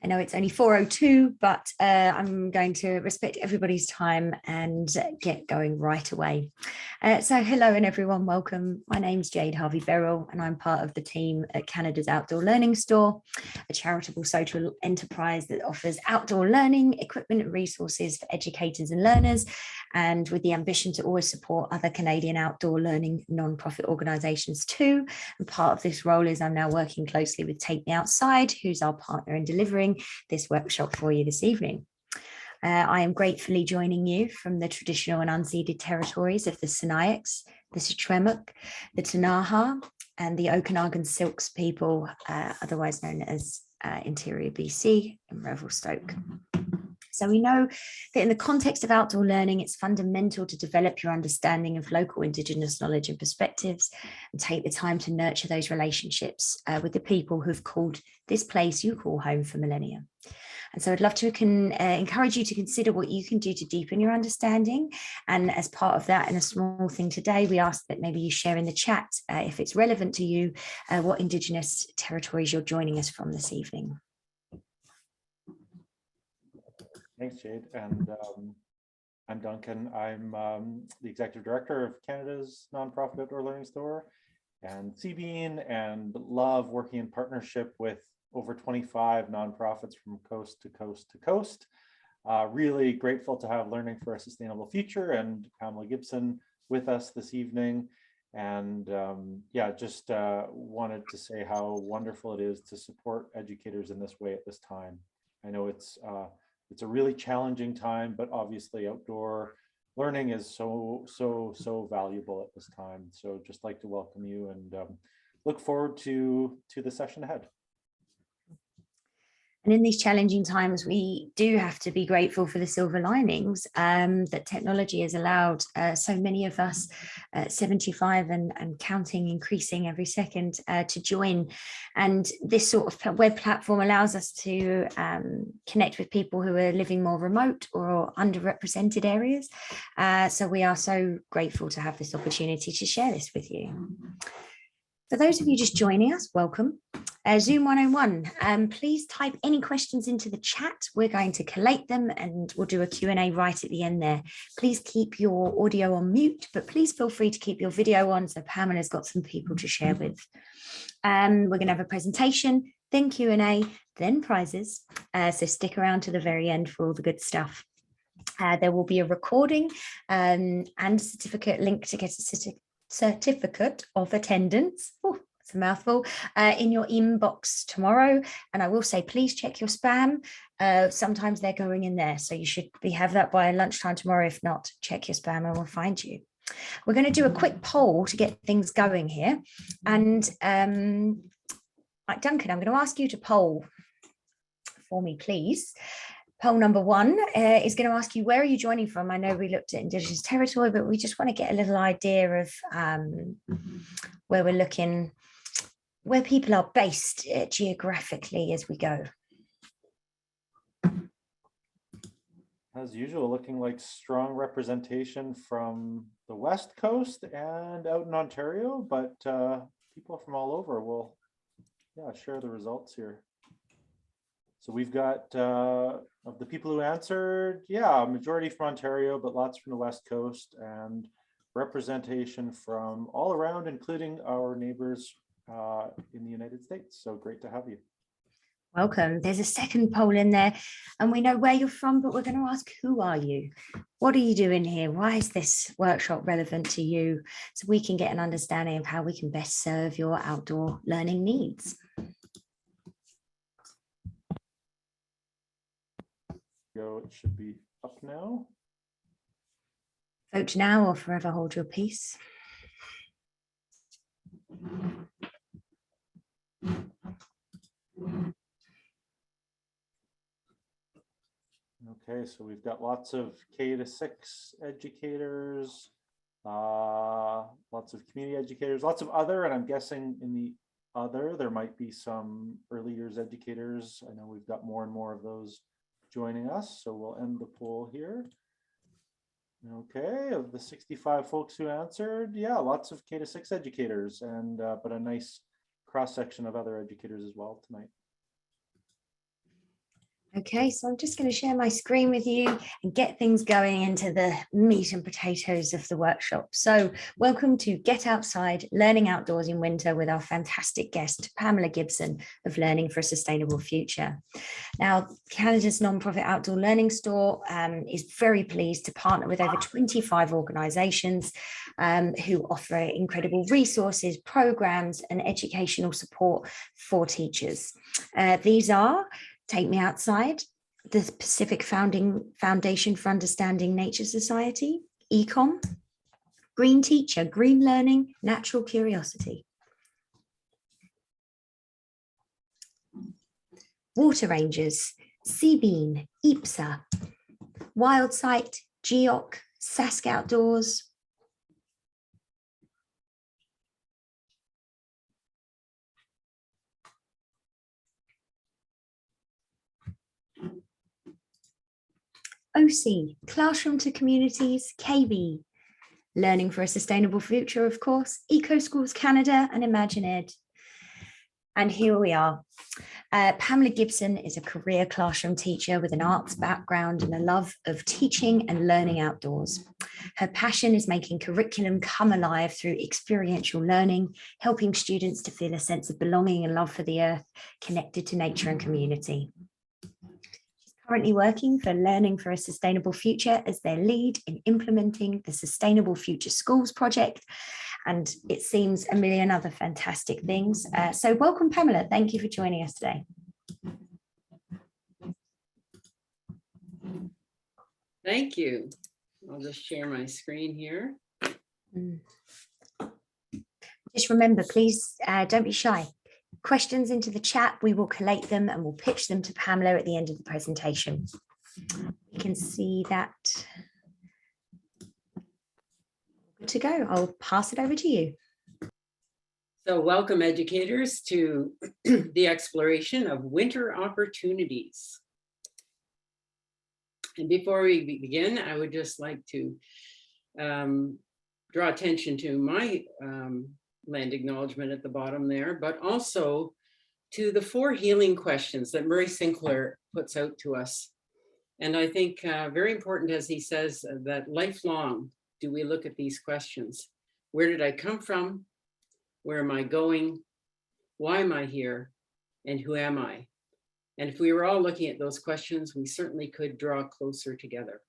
I know it's only 4:02, but I'm going to respect everybody's time and get going right away. So hello and everyone, welcome. My name's Jade Harvey-Beryl and I'm part of the team at Canada's Outdoor Learning Store, a charitable social enterprise that offers outdoor learning, equipment and resources for educators and learners, and with the ambition to always support other Canadian outdoor learning non-profit organisations too. And part of this role is I'm now working closely with Take Me Outside, who's our partner in delivering this workshop for you this evening. I am gratefully joining you from the traditional and unceded territories of the Sinixt, the Secwepemc, the Ktunaxa, and the Okanagan Silks people, otherwise known as Interior BC and Revelstoke. So we know that in the context of outdoor learning, it's fundamental to develop your understanding of local Indigenous knowledge and perspectives and take the time to nurture those relationships with the people who've called this place you call home for millennia. And so I'd love to encourage you to consider what you can do to deepen your understanding. And as part of that, and a small thing today, we ask that maybe you share in the chat, if it's relevant to you, what Indigenous territories you're joining us from this evening. Thanks, Jade. And I'm Duncan. I'm the Executive Director of Canada's Nonprofit Outdoor Learning Store and CBean, and love working in partnership with over 25 nonprofits from coast to coast to coast. Really grateful to have Learning for a Sustainable Future and Pamela Gibson with us this evening. And yeah, just wanted to say how wonderful it is to support educators in this way at this time. I know it's a really challenging time, but obviously outdoor learning is so valuable at this time. So just like to welcome you and look forward to the session ahead. And in these challenging times, we do have to be grateful for the silver linings that technology has allowed so many of us, 75 and counting, increasing every second, to join. And this sort of web platform allows us to connect with people who are living more remote or underrepresented areas. So we are so grateful to have this opportunity to share this with you. For those of you just joining us, welcome. Zoom 101, please type any questions into the chat. We're going to collate them and we'll do a Q&A right at the end there. Please keep your audio on mute, but please feel free to keep your video on, so Pamela's got some people to share with. We're going to have a presentation, then Q&A, then prizes. So stick around to the very end for all the good stuff. There will be a recording and a certificate link to get a certificate of attendance. Oh, it's a mouthful, in your inbox tomorrow. And I will say, please check your spam. Sometimes they're going in there, so you should have that by lunchtime tomorrow. If not, check your spam and we'll find you. We're going to do a quick poll to get things going here. And Duncan, I'm going to ask you to poll for me, please. Poll number 1 is going to ask you, where are you joining from? I know we looked at Indigenous territory, but we just want to get a little idea of where we're looking, where people are based geographically as we go. As usual, looking like strong representation from the West Coast and out in Ontario, but people from all over will share the results here. So we've got, of the people who answered, a majority from Ontario, but lots from the West Coast, and representation from all around, including our neighbors in the United States. So great to have you. Welcome. There's a second poll in there, and we know where you're from, but we're going to ask, who are you? What are you doing here? Why is this workshop relevant to you? So we can get an understanding of how we can best serve your outdoor learning needs. It should be up now. Vote now or forever hold your peace. Okay, so we've got lots of K-6 educators, lots of community educators, lots of other, and I'm guessing in the other there might be some early years educators. I know we've got more and more of those joining us, so we'll end the poll here. Okay, of the 65 folks who answered, lots of K-6 educators, and but a nice cross-section of other educators as well tonight. Okay, so I'm just going to share my screen with you and get things going into the meat and potatoes of the workshop. So welcome to Get Outside, Learning Outdoors in Winter with our fantastic guest, Pamela Gibson of Learning for a Sustainable Future. Now, Canada's non-profit outdoor learning store is very pleased to partner with over 25 organisations who offer incredible resources, programs and educational support for teachers. These are Take Me Outside, the Pacific Foundation for Understanding Nature Society, Ecom, Green Teacher, Green Learning, Natural Curiosity. Water Rangers, Seabean, EPSA, Wild Sight, GEOC, Sask Outdoors, OC, Classroom to Communities, KB, Learning for a Sustainable Future, of course, Eco Schools Canada and Imagine Ed. And here we are. Pamela Gibson is a career classroom teacher with an arts background and a love of teaching and learning outdoors. Her passion is making curriculum come alive through experiential learning, helping students to feel a sense of belonging and love for the earth, connected to nature and community. Currently working for Learning for a Sustainable Future as their lead in implementing the Sustainable Future Schools project. And it seems a million other fantastic things. So welcome, Pamela. Thank you for joining us today. Thank you. I'll just share my screen here. Just remember, please don't be shy. Questions into the chat, we will collate them and we'll pitch them to Pamela at the end of the presentation. You can see that. Good to go. I'll pass it over to you. So welcome, educators, to the exploration of winter opportunities. And before we begin, I would just like to draw attention to my land acknowledgement at the bottom there, but also to the 4 healing questions that Murray Sinclair puts out to us. And I think very important, as he says, that lifelong do we look at these questions. Where did I come from? Where am I going? Why am I here? And who am I? And if we were all looking at those questions, we certainly could draw closer together.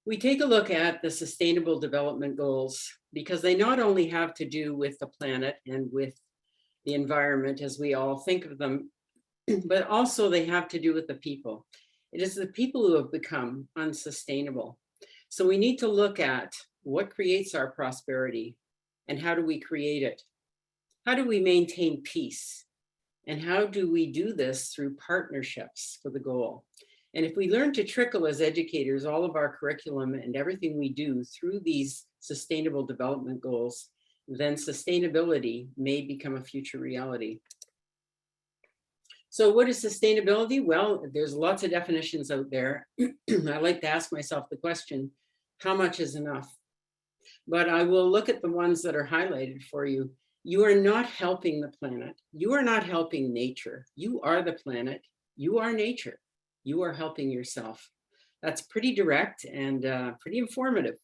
We take a look at the Sustainable Development Goals because they not only have to do with the planet and with the environment as we all think of them, but also they have to do with the people. It is the people who have become unsustainable. So we need to look at what creates our prosperity and how do we create it? How do we maintain peace? And how do we do this through partnerships for the goal? And if we learn to trickle as educators all of our curriculum and everything we do through these Sustainable Development Goals, then sustainability may become a future reality. So what is sustainability? Well, there's lots of definitions out there. I like to ask myself the question, how much is enough? But I will look at the ones that are highlighted for you. You are not helping the planet. You are not helping nature. You are the planet. You are nature. You are helping yourself. That's pretty direct and pretty informative.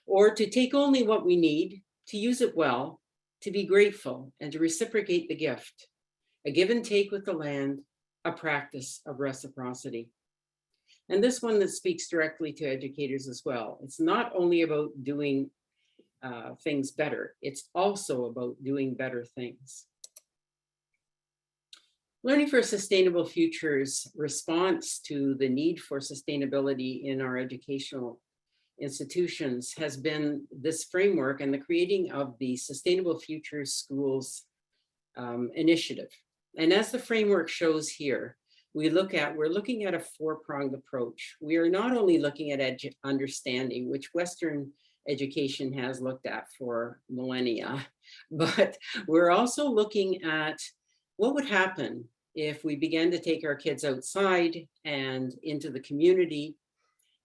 Or to take only what we need, to use it well, to be grateful and to reciprocate the gift. A give and take with the land, a practice of reciprocity. And this one that speaks directly to educators as well. It's not only about doing things better, it's also about doing better things. Learning for a Sustainable Future's response to the need for sustainability in our educational institutions has been this framework and the creating of the Sustainable Future Schools initiative. And as the framework shows here, we're looking at a 4-pronged approach. We are not only looking at understanding, which Western education has looked at for millennia, but we're also looking at what would happen if we began to take our kids outside and into the community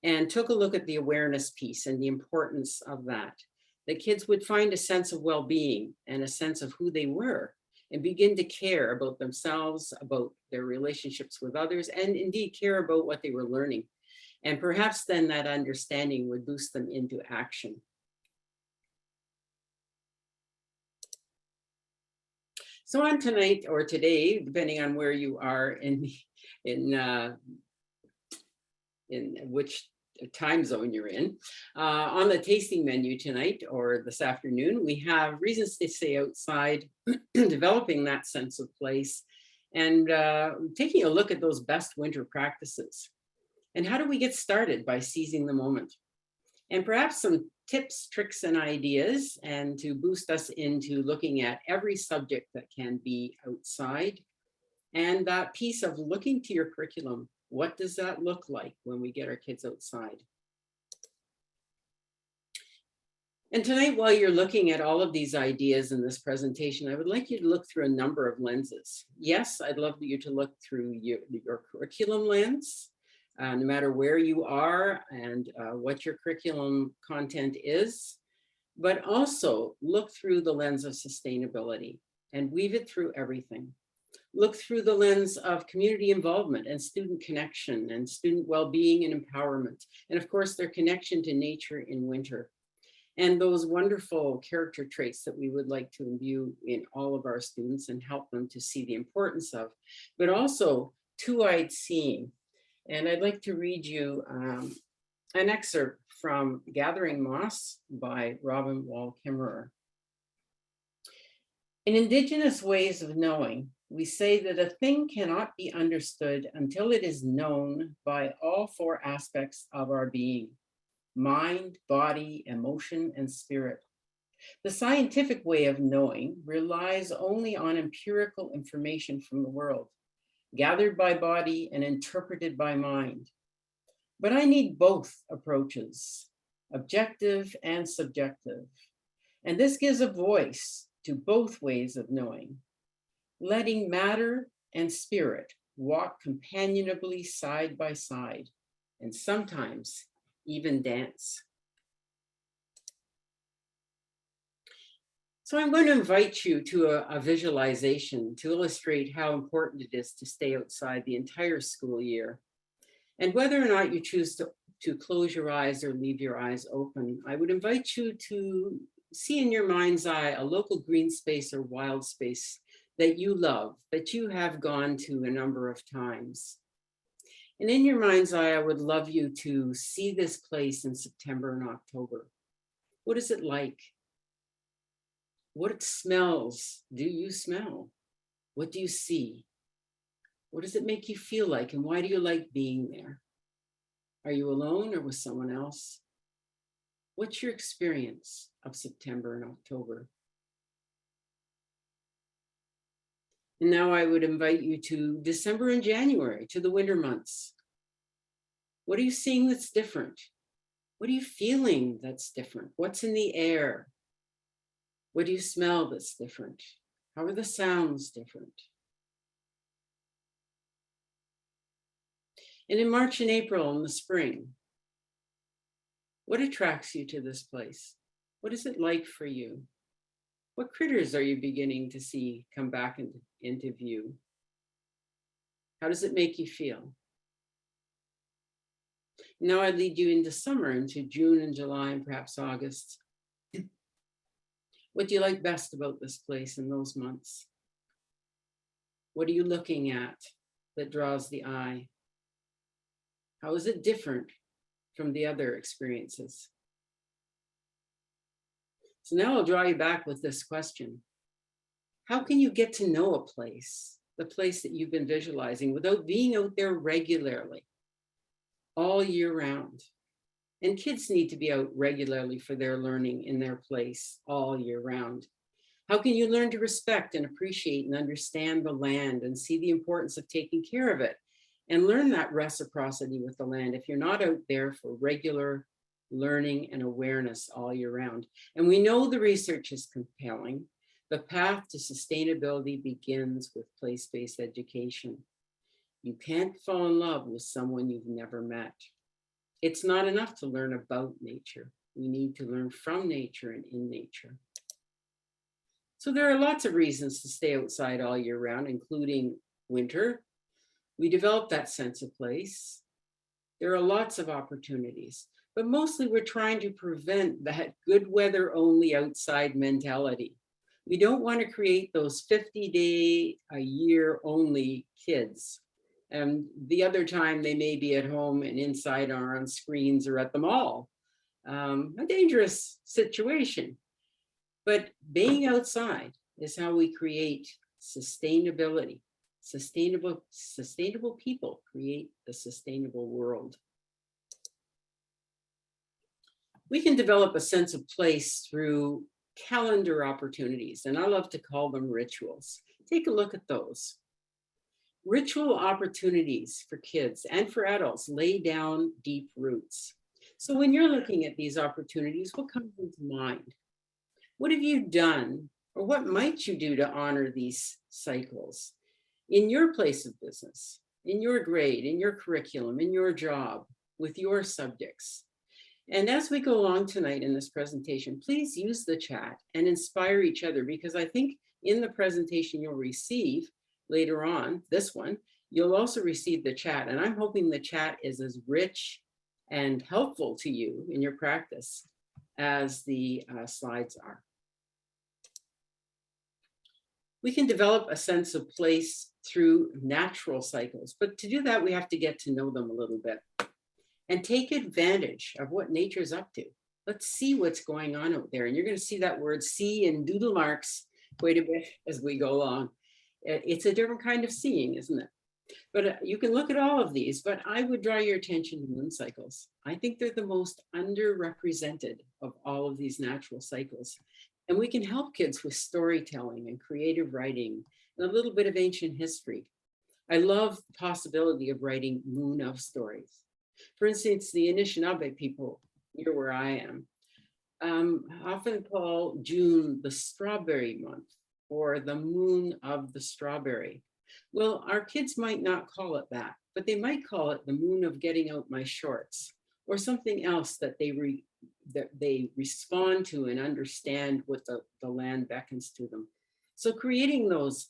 and took a look at the awareness piece and the importance of that. that kids would find a sense of well-being and a sense of who they were and begin to care about themselves, about their relationships with others, and indeed care about what they were learning. And perhaps then that understanding would boost them into action. So on tonight or today, depending on where you are in which time zone you're in, on the tasting menu tonight or this afternoon, we have reasons to stay outside, developing that sense of place, and taking a look at those best winter practices. And how do we get started by seizing the moment? And perhaps some tips, tricks, and ideas, and to boost us into looking at every subject that can be outside. And that piece of looking to your curriculum. What does that look like when we get our kids outside? And tonight, while you're looking at all of these ideas in this presentation, I would like you to look through a number of lenses. Yes, I'd love you to look through your curriculum lens, no matter where you are and what your curriculum content is, but also look through the lens of sustainability and weave it through everything. Look through the lens of community involvement and student connection and student well-being and empowerment. And of course, their connection to nature in winter. And those wonderful character traits that we would like to imbue in all of our students and help them to see the importance of, but also two-eyed seeing. And I'd like to read you an excerpt from Gathering Moss by Robin Wall Kimmerer. In Indigenous ways of knowing, we say that a thing cannot be understood until it is known by all four aspects of our being: mind, body, emotion, and spirit. The scientific way of knowing relies only on empirical information from the world, gathered by body and interpreted by mind. But I need both approaches, objective and subjective. And this gives a voice to both ways of knowing, letting matter and spirit walk companionably side by side, and sometimes even dance. So I'm going to invite you to a visualization to illustrate how important it is to stay outside the entire school year. And whether or not you choose to close your eyes or leave your eyes open, I would invite you to see in your mind's eye a local green space or wild space that you love, that you have gone to a number of times. And in your mind's eye, I would love you to see this place in September and October. What is it like? What smells do you smell? What do you see? What does it make you feel like? And why do you like being there? Are you alone or with someone else? What's your experience of September and October? And now I would invite you to December and January, to the winter months. What are you seeing that's different? What are you feeling that's different? What's in the air? What do you smell that's different? How are the sounds different? And in March and April in the spring, what attracts you to this place? What is it like for you? What critters are you beginning to see come back into view? How does it make you feel? Now I lead you into summer, into June and July and perhaps August. What do you like best about this place in those months? What are you looking at that draws the eye? How is it different from the other experiences? So now I'll draw you back with this question. How can you get to know a place, the place that you've been visualizing, without being out there regularly, all year round? And kids need to be out regularly for their learning in their place all year round. How can you learn to respect and appreciate and understand the land and see the importance of taking care of it and learn that reciprocity with the land if you're not out there for regular learning and awareness all year round? And we know the research is compelling. The path to sustainability begins with place-based education. You can't fall in love with someone you've never met. It's not enough to learn about nature. We need to learn from nature and in nature. So there are lots of reasons to stay outside all year round, including winter. We develop that sense of place. There are lots of opportunities, but mostly we're trying to prevent that good weather only outside mentality. We don't want to create those 50-day a year only kids. And the other time they may be at home and inside or on screens or at the mall. A dangerous situation. But being outside is how we create sustainability. Sustainable people create the sustainable world. We can develop a sense of place through calendar opportunities, and I love to call them rituals. Take a look at those. Ritual opportunities for kids and for adults lay down deep roots. So when you're looking at these opportunities, what comes into mind? What have you done, or what might you do to honor these cycles in your place of business, in your grade, in your curriculum, in your job, with your subjects? And as we go along tonight in this presentation, please use the chat and inspire each other, because I think in the presentation you'll receive later on, this one, you'll also receive the chat. And I'm hoping the chat is as rich and helpful to you in your practice as the slides are. We can develop a sense of place through natural cycles, but to do that, we have to get to know them a little bit and take advantage of what nature's up to. Let's see what's going on out there. And you're going to see that word see in doodle marks quite a bit as we go along. It's a different kind of seeing, isn't it? But you can look at all of these, but I would draw your attention to moon cycles. I think they're the most underrepresented of all of these natural cycles. And we can help kids with storytelling and creative writing and a little bit of ancient history. I love the possibility of writing moon of stories. For instance, the Anishinaabe people near where I am often call June the strawberry month, or the moon of the strawberry. Well, our kids might not call it that, but they might call it the moon of getting out my shorts, or something else that they respond to and understand what the land beckons to them. So creating those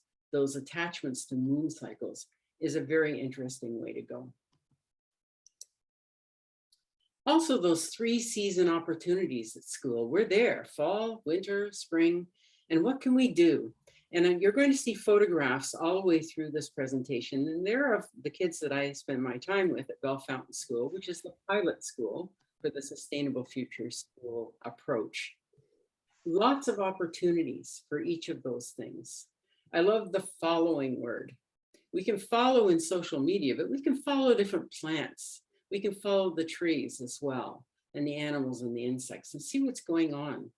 attachments to moon cycles is a very interesting way to go. Also, those 3 season opportunities at school, we're there, fall, winter, spring, and what can we do? And you're going to see photographs all the way through this presentation. And there are the kids that I spend my time with at Bell Fountain School, which is the pilot school for the Sustainable Future School approach. Lots of opportunities for each of those things. I love the following word. We can follow in social media, but we can follow different plants. We can follow the trees as well, and the animals and the insects, and see what's going on.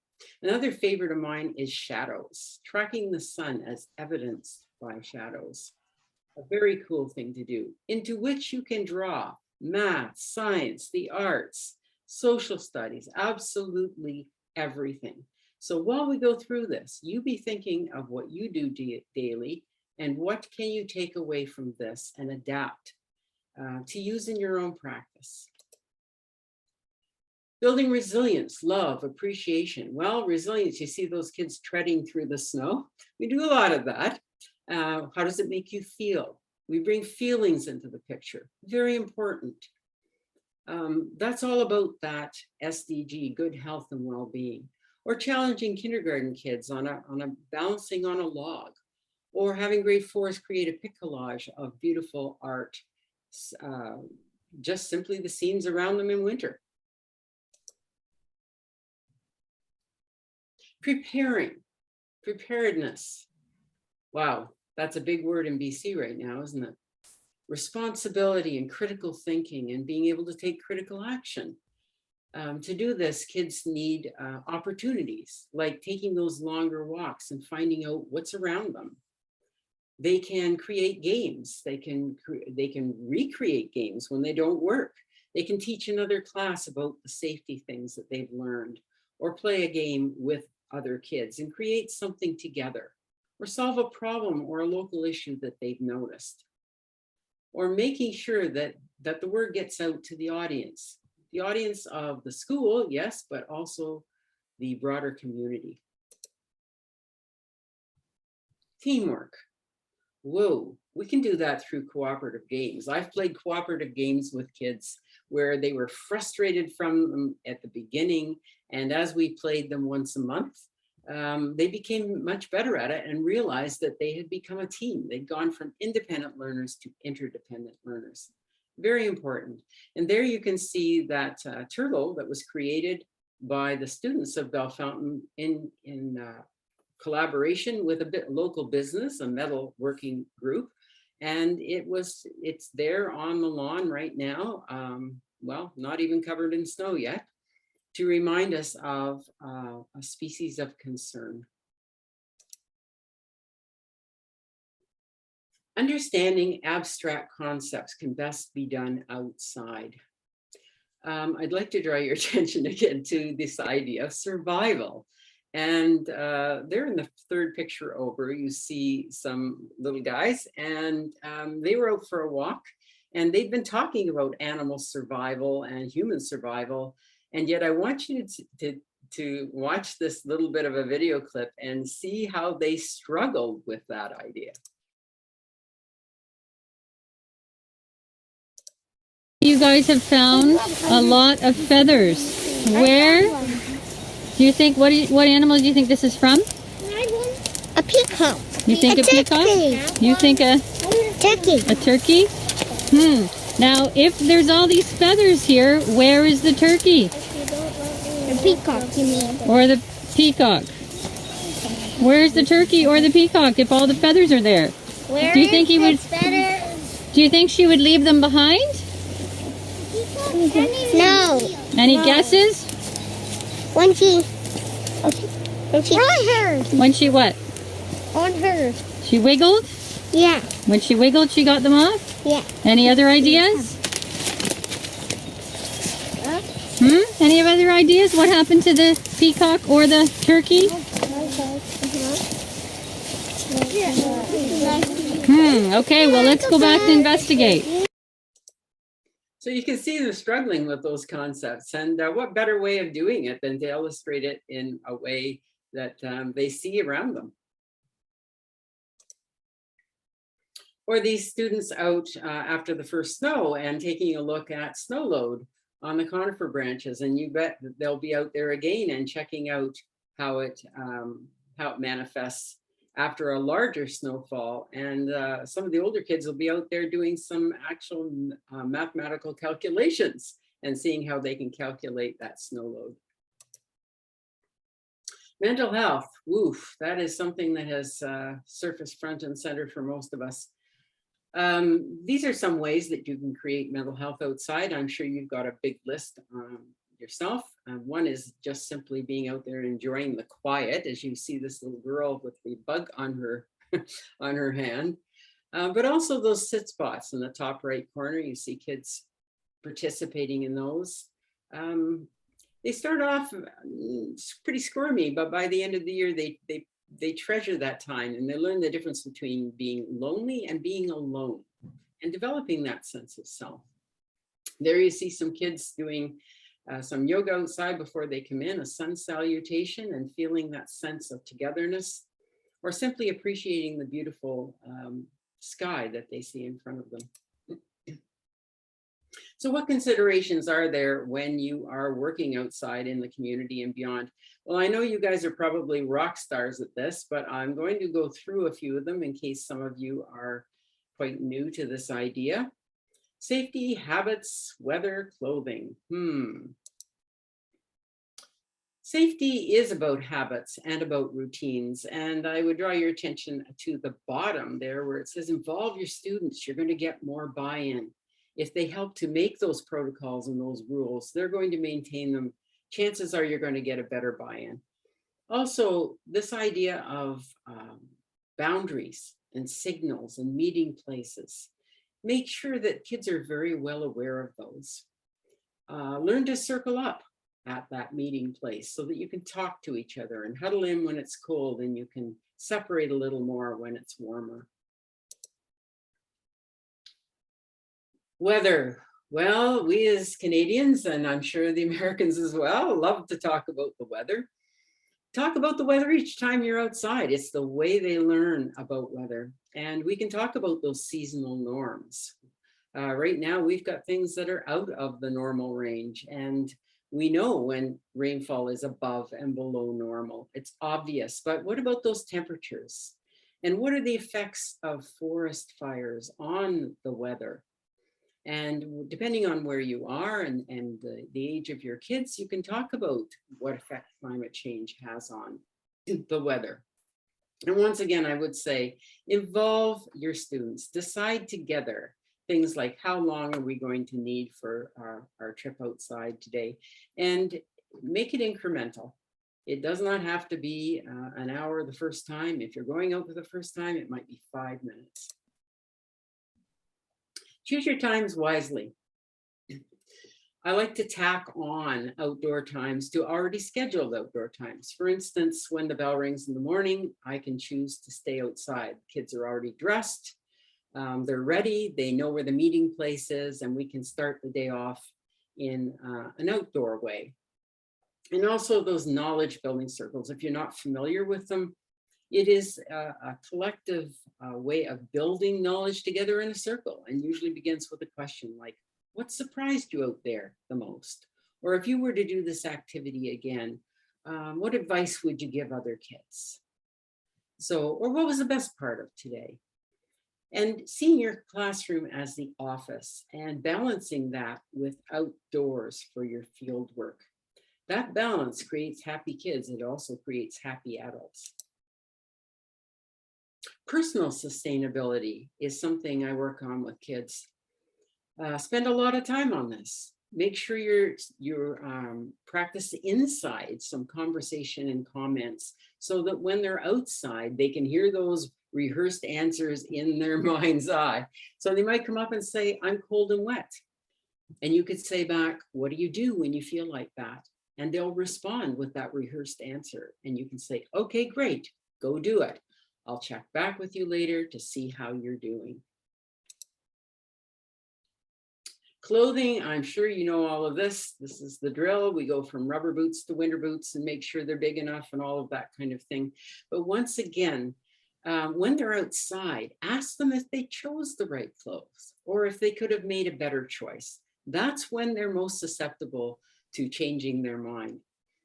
Another favorite of mine is shadows, tracking the sun as evidenced by shadows. A very cool thing to do, into which you can draw math, science, the arts, social studies, absolutely everything. So while we go through this, you be thinking of what you do daily and what can you take away from this and adapt to use in your own practice. Building resilience, love, appreciation. Well, resilience, you see those kids treading through the snow. We do a lot of that. How does it make you feel? We bring feelings into the picture, very important. That's all about that SDG, good health and well-being. Or challenging kindergarten kids on a balancing on a log, or having grade 4s create a pic collage of beautiful art, just simply the scenes around them in winter. Preparedness. Wow, that's a big word in BC right now, isn't it? Responsibility and critical thinking and being able to take critical action. To do this, kids need opportunities, like taking those longer walks and finding out what's around them. They can create games. They can recreate games when they don't work. They can teach another class about the safety things that they've learned, or play a game with other kids and create something together, or solve a problem or a local issue that they've noticed, or making sure that the word gets out to the audience. the audience of the school, yes, but also the broader community. Teamwork. Whoa, we can do that through cooperative games. I've played cooperative games with kids where they were frustrated from them at the beginning. And as we played them once a month, they became much better at it and realized that they had become a team. They'd gone from independent learners to interdependent learners. Very important. And there you can see that turtle that was created by the students of Bellefontaine in collaboration with a local business, a metal working group. And it's there on the lawn right now. Well, not even covered in snow yet, to remind us of a species of concern. Understanding abstract concepts can best be done outside. I'd like to draw your attention again to this idea of survival. And there in the third picture over, you see some little guys, and they were out for a walk, and they've been talking about animal survival and human survival. And yet I want you to watch this little bit of a video clip and see how they struggled with that idea. You guys have found a lot of feathers. Where do you think, what animal do you think this is from? A peacock. You think a peacock? You think a Turkey. A turkey? Now, if there's all these feathers here, where is the turkey? The peacock, you mean? Or the peacock? Where's the turkey or the peacock if all the feathers are there? Where Do you think he would? feathers? Do you think she would leave them behind? No. Any guesses? When she on her. When she what? On her. She wiggled? Yeah. When she wiggled, she got them off? Yeah. Any other ideas? Any other ideas? What happened to the peacock or the turkey? Okay, well, let's go back and investigate. So you can see them struggling with those concepts, and what better way of doing it than to illustrate it in a way that they see around them. Or these students out after the first snow and taking a look at snow load on the conifer branches, and you bet that they'll be out there again and checking out how it manifests after a larger snowfall. And some of the older kids will be out there doing some actual mathematical calculations and seeing how they can calculate that snow load. Mental health, woof, that is something that has surfaced front and center for most of us. These are some ways that you can create mental health outside. I'm sure you've got a big list yourself. One is just simply being out there enjoying the quiet, as you see this little girl with the bug on her on her hand, but also those sit spots in the top right corner. You see kids participating in those. They start off pretty squirmy, but by the end of the year, they treasure that time, and they learn the difference between being lonely and being alone and developing that sense of self. There you see some kids doing some yoga outside before they come in, a sun salutation, and feeling that sense of togetherness, or simply appreciating the beautiful sky that they see in front of them. So what considerations are there when you are working outside in the community and beyond? Well, I know you guys are probably rock stars at this, but I'm going to go through a few of them in case some of you are quite new to this idea. Safety, habits, weather, clothing. Safety is about habits and about routines. And I would draw your attention to the bottom there where it says involve your students. You're going to get more buy-in. If they help to make those protocols and those rules, they're going to maintain them. Chances are you're going to get a better buy-in. Also, this idea of boundaries and signals and meeting places. Make sure that kids are very well aware of those. Learn to circle up at that meeting place so that you can talk to each other and huddle in when it's cold, and you can separate a little more when it's warmer. Weather. Well, we as Canadians, and I'm sure the Americans as well, love to talk about the weather. Talk about the weather each time you're outside. It's the way they learn about weather. And we can talk about those seasonal norms. Right now, we've got things that are out of the normal range, and we know when rainfall is above and below normal. It's obvious, but what about those temperatures? And what are the effects of forest fires on the weather? And depending on where you are and the age of your kids, you can talk about what effect climate change has on the weather. And once again, I would say, involve your students, decide together things like how long are we going to need for our trip outside today, and make it incremental. It does not have to be an hour the first time. If you're going out for the first time, it might be 5 minutes. Choose your times wisely. I like to tack on outdoor times to already scheduled outdoor times. For instance, when the bell rings in the morning, I can choose to stay outside. Kids are already dressed, they're ready, they know where the meeting place is, and we can start the day off in an outdoor way. And also those knowledge building circles, if you're not familiar with them, it is a collective way of building knowledge together in a circle, and usually begins with a question like, what surprised you out there the most? Or if you were to do this activity again, what advice would you give other kids? So, or what was the best part of today? And seeing your classroom as the office and balancing that with outdoors for your field work. That balance creates happy kids. It also creates happy adults. Personal sustainability is something I work on with kids. Spend a lot of time on this. Make sure you practice inside some conversation and comments so that when they're outside, they can hear those rehearsed answers in their mind's eye. So they might come up and say, I'm cold and wet. And you could say back, what do you do when you feel like that? And they'll respond with that rehearsed answer. And you can say, okay, great, go do it. I'll check back with you later to see how you're doing. Clothing, I'm sure you know all of this. This is the drill. We go from rubber boots to winter boots and make sure they're big enough and all of that kind of thing. But once again, when they're outside, ask them if they chose the right clothes or if they could have made a better choice. That's when they're most susceptible to changing their mind.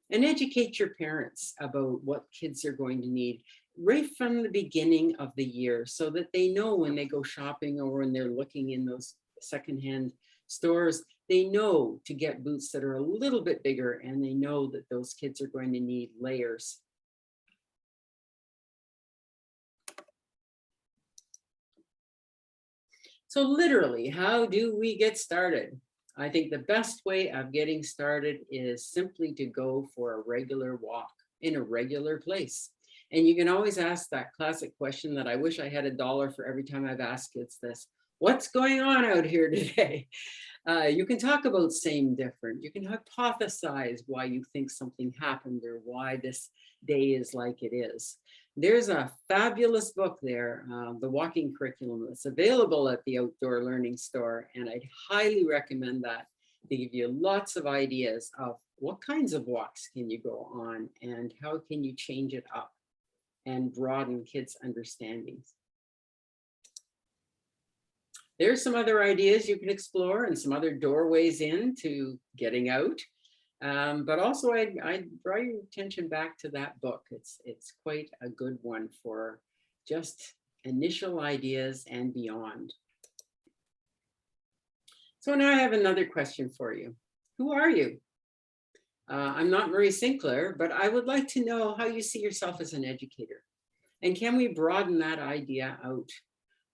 And educate your parents about what kids are going to need right from the beginning of the year so that they know when they go shopping or when they're looking in those secondhand stores, they know to get boots that are a little bit bigger, and they know that those kids are going to need layers. So literally, how do we get started? I think the best way of getting started is simply to go for a regular walk in a regular place. And you can always ask that classic question that I wish I had $1 for every time I've asked kids this. What's going on out here today? You can talk about same, different. You can hypothesize why you think something happened or why this day is like it is. There's a fabulous book there, The Walking Curriculum, that's available at the Outdoor Learning Store. And I'd highly recommend that. They give you lots of ideas of what kinds of walks can you go on and how can you change it up and broaden kids' understandings. There's some other ideas you can explore and some other doorways into getting out. But also I draw your attention back to that book. It's quite a good one for just initial ideas and beyond. So now I have another question for you. Who are you? I'm not Marie Sinclair, but I would like to know how you see yourself as an educator. And can we broaden that idea out?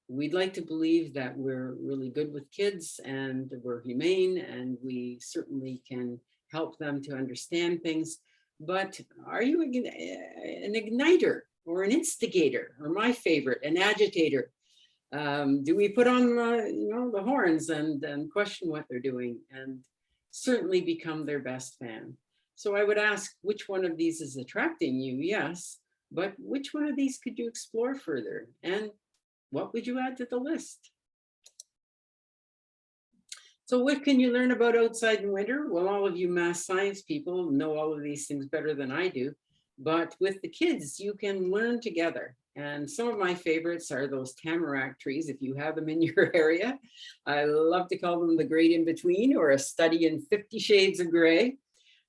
We'd like to believe that we're really good with kids and we're humane and we certainly can help them to understand things. But are you an igniter or an instigator, or my favorite, an agitator? Do we put on the horns and question what they're doing and certainly become their best fan? So I would ask, which one of these is attracting you? Yes, but which one of these could you explore further? And what would you add to the list? So what can you learn about outside in winter? Well, all of you math science people know all of these things better than I do, but with the kids, you can learn together. And some of my favorites are those tamarack trees, if you have them in your area. I love to call them the great in-between, or a study in 50 shades of gray.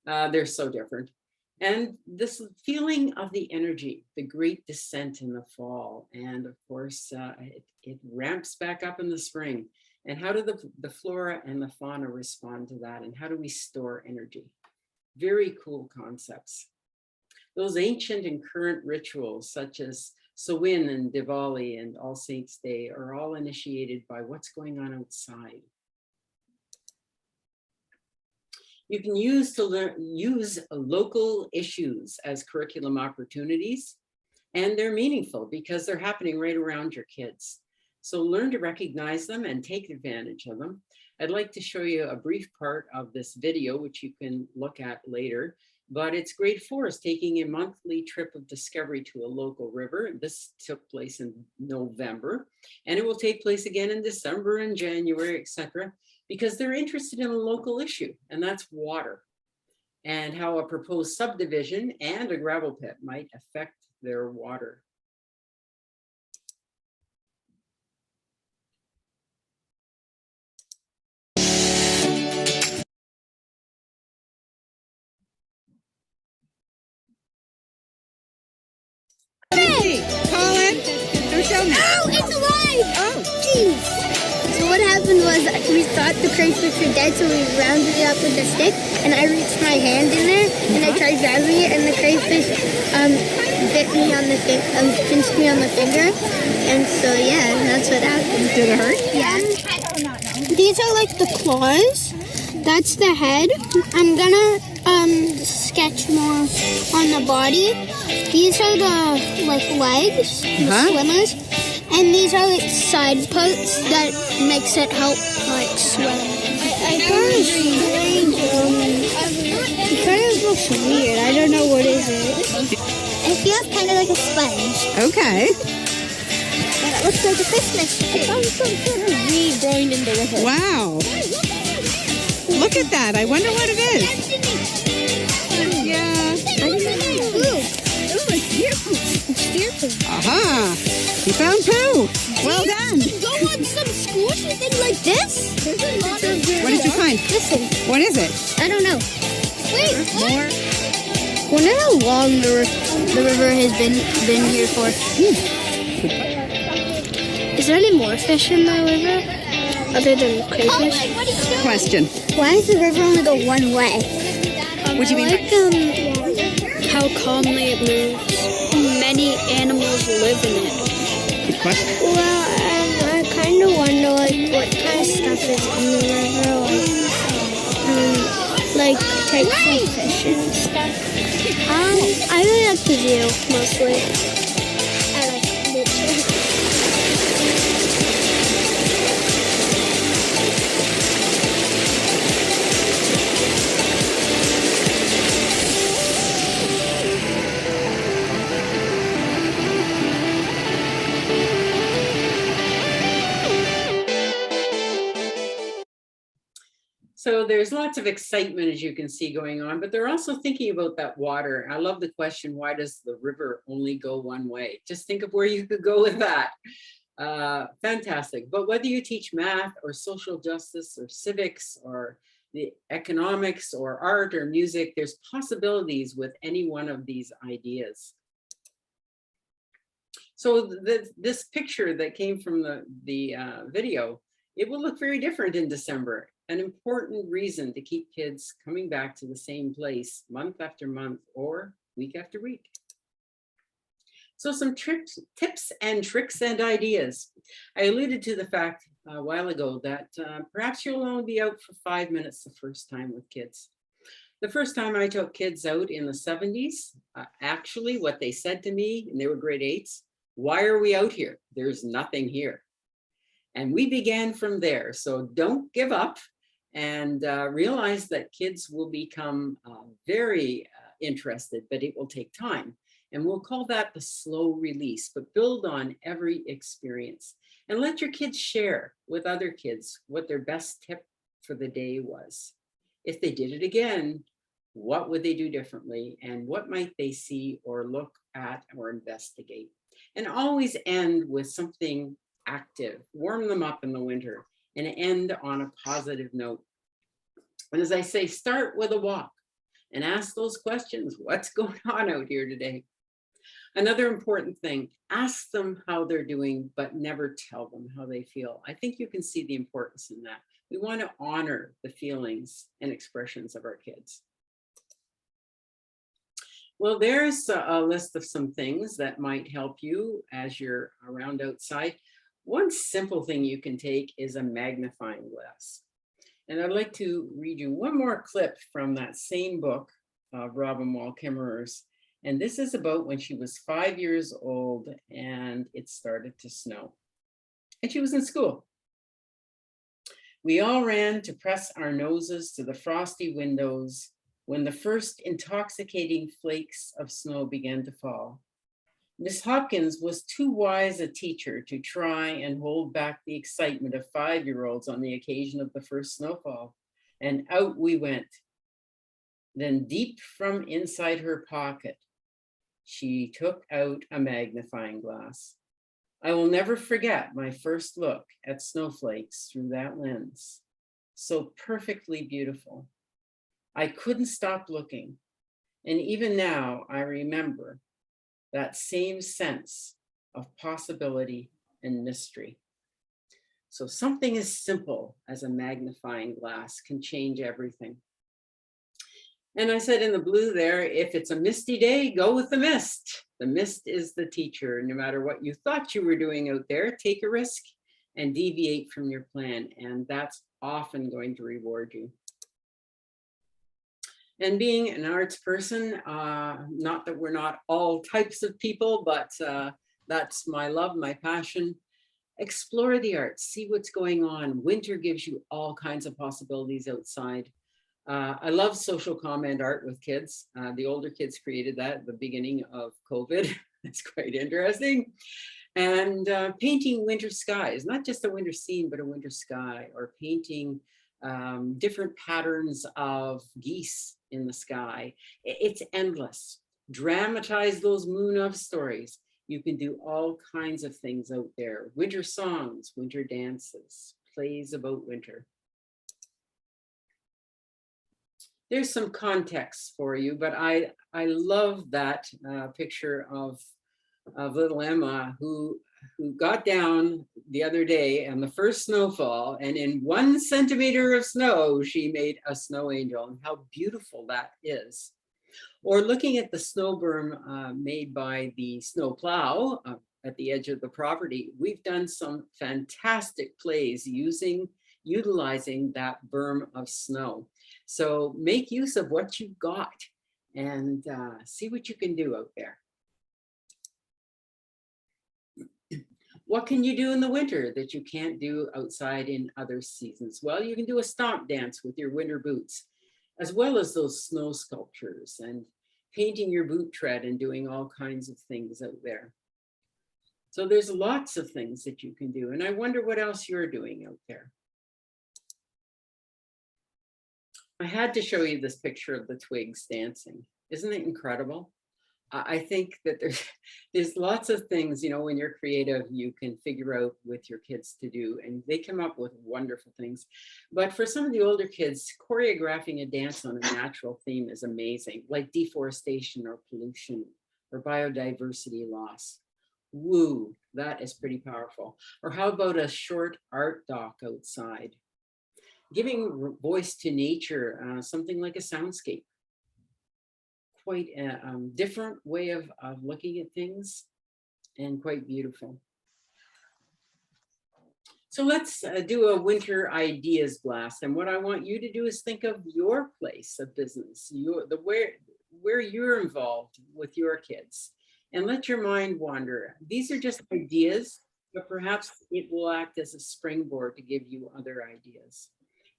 They're so different. And this feeling of the energy, the great descent in the fall. And of course, it ramps back up in the spring. And how do the flora and the fauna respond to that? And how do we store energy? Very cool concepts. Those ancient and current rituals, such as Samhain and Diwali and All Saints' Day, are all initiated by what's going on outside. You can use local issues as curriculum opportunities, and they're meaningful because they're happening right around your kids. So learn to recognize them and take advantage of them. I'd like to show you a brief part of this video, which you can look at later, but it's grade 4 is taking a monthly trip of discovery to a local river. This took place in November, and it will take place again in December and January, etc., because they're interested in a local issue, and that's water, and how a proposed subdivision and a gravel pit might affect their water. Colin, don't show me. Oh, it's alive! Oh, jeez. So what happened was we thought the crayfish were dead, so we rounded it up with a stick, and I reached my hand in there, and I tried grabbing it, and the crayfish bit me on the pinched me on the finger, and so yeah, that's what happened. Did it hurt? Yeah. These are like the claws. That's the head. I'm gonna sketch more on the body. These are the like legs, the swimmers, and these are like side parts that makes it help like swim. I kind of strange. It kind of looks weird. I don't know what is it. It feels kind of like a sponge. Okay. And it looks like a Christmas tree. It sounds some sort of weed growing in the river. Wow. Look at that. I wonder what it is. Yeah. Deer poo. Aha. You found poo. Well done. Go on some squishy thing like this. What did you find? Listen, What is it? I don't know. Wait, more. Wonder how long the river has been here for. Is there any more fish in the river other than crayfish? Question. Why does the river only go one way? What do you mean? How calmly it moves. Many animals live in it. Good question. Well, I kind of wonder like what kind of stuff is in the river, like types of fish and stuff. I really like the view mostly. I like nature. So there's lots of excitement, as you can see, going on, but they're also thinking about that water. I love the question, why does the river only go one way? Just think of where you could go with that. Fantastic. But whether you teach math or social justice or civics or the economics or art or music, there's possibilities with any one of these ideas. So this picture that came from the video, it will look very different in December. An important reason to keep kids coming back to the same place month after month or week after week. So some tips and tricks and ideas. I alluded to the fact a while ago that perhaps you'll only be out for 5 minutes the first time with kids. The first time I took kids out in the 70s, actually what they said to me, and they were grade 8s, why are we out here? There's nothing here. And we began from there. So don't give up. And realize that kids will become very interested, but it will take time. And we'll call that the slow release, but build on every experience. And let your kids share with other kids what their best tip for the day was. If they did it again, what would they do differently? And what might they see or look at or investigate? And always end with something active. Warm them up in the winter and end on a positive note. And as I say, start with a walk and ask those questions. What's going on out here today? Another important thing, ask them how they're doing, but never tell them how they feel. I think you can see the importance in that. We want to honor the feelings and expressions of our kids. Well, there's a list of some things that might help you as you're around outside. One simple thing you can take is a magnifying glass. And I'd like to read you one more clip from that same book, Robin Wall Kimmerer's. And this is about when she was 5 years old and it started to snow. And she was in school. We all ran to press our noses to the frosty windows when the first intoxicating flakes of snow began to fall. Miss Hopkins was too wise a teacher to try and hold back the excitement of 5-year-olds on the occasion of the first snowfall. And out we went. Then deep from inside her pocket, she took out a magnifying glass. I will never forget my first look at snowflakes through that lens. So perfectly beautiful. I couldn't stop looking. And even now, I remember that same sense of possibility and mystery. So something as simple as a magnifying glass can change everything. And I said in the blue there, if it's a misty day, go with the mist. The mist is the teacher. No matter what you thought you were doing out there, take a risk and deviate from your plan. And that's often going to reward you. And being an arts person, not that we're not all types of people, but that's my love, my passion. Explore the arts, see what's going on. Winter gives you all kinds of possibilities outside. I love social comment art with kids. The older kids created that at the beginning of COVID. It's quite interesting. And painting winter skies, not just a winter scene, but a winter sky, or painting different patterns of geese in the sky. It's endless. Dramatize those moon of stories. You can do all kinds of things out there. Winter songs, winter dances, plays about winter. There's some context for you, but I love that picture of little Emma who got down the other day on the first snowfall, and in 1 centimeter of snow, she made a snow angel, and how beautiful that is. Or looking at the snow berm made by the snow plow at the edge of the property, we've done some fantastic plays utilizing that berm of snow. So make use of what you've got and see what you can do out there. What can you do in the winter that you can't do outside in other seasons? Well, you can do a stomp dance with your winter boots, as well as those snow sculptures and painting your boot tread and doing all kinds of things out there. So there's lots of things that you can do. And I wonder what else you're doing out there. I had to show you this picture of the twigs dancing. Isn't it incredible? I think that there's lots of things, you know, when you're creative, you can figure out with your kids to do, and they come up with wonderful things. But for some of the older kids, choreographing a dance on a natural theme is amazing, like deforestation or pollution or biodiversity loss. Woo, that is pretty powerful. Or how about a short art doc outside? Giving voice to nature, something like a soundscape. Quite a different way of looking at things, and quite beautiful. So let's do a winter ideas blast. And what I want you to do is think of your place of business, where you're involved with your kids, and let your mind wander. These are just ideas, but perhaps it will act as a springboard to give you other ideas.